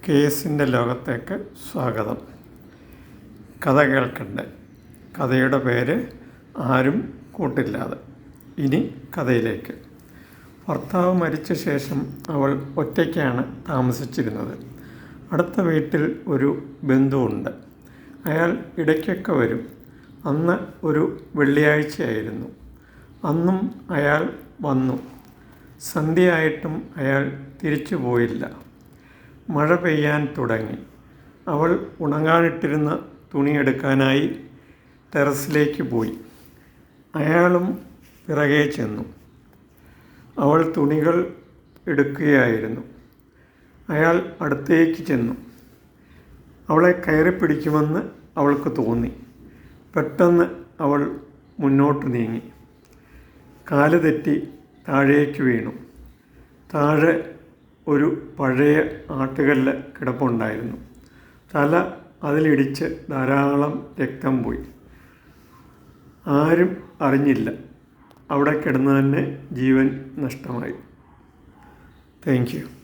കേസിൻ്റെ ലോകത്തേക്ക് സ്വാഗതം. കഥ കേൾക്കണ്ടേ? കഥയുടെ പേര് ആരും കൂട്ടില്ലാതെ. ഇനി കഥയിലേക്ക്. ഭർത്താവ് മരിച്ച ശേഷം അവൾ ഒറ്റയ്ക്കാണ് താമസിച്ചിരുന്നത്. അടുത്ത വീട്ടിൽ ഒരു ബന്ധുവുണ്ട്. അയാൾ ഇടയ്ക്കൊക്കെ വരും. അന്ന് ഒരു വെള്ളിയാഴ്ചയായിരുന്നു. അന്നും അയാൾ വന്നു. സന്ധ്യയായിട്ടും അയാൾ തിരിച്ചു പോയില്ല. മഴ പെയ്യാൻ തുടങ്ങി. അവൾ ഉണങ്ങാനിട്ടിരുന്ന തുണിയെടുക്കാനായി ടെറസിലേക്ക് പോയി. അയാളും പിറകെ ചെന്നു. അവൾ തുണികൾ എടുക്കുകയായിരുന്നു. അയാൾ അടുത്തേക്ക് ചെന്നു. അവളെ കയറി പിടിക്കുമെന്ന് അവൾക്ക് തോന്നി. പെട്ടെന്ന് അവൾ മുന്നോട്ട് നീങ്ങി. കാല് തെറ്റി താഴേക്ക് വീണു. താഴെ ഒരു പഴയ ആട്ടുകല്ല് കിടപ്പുണ്ടായിരുന്നു. തല അതിലിടിച്ച് ധാരാളം രക്തം പോയി. ആരും അറിഞ്ഞില്ല. അവിടെ കിടന്ന് തന്നെ ജീവൻ നഷ്ടമായി. Thank you.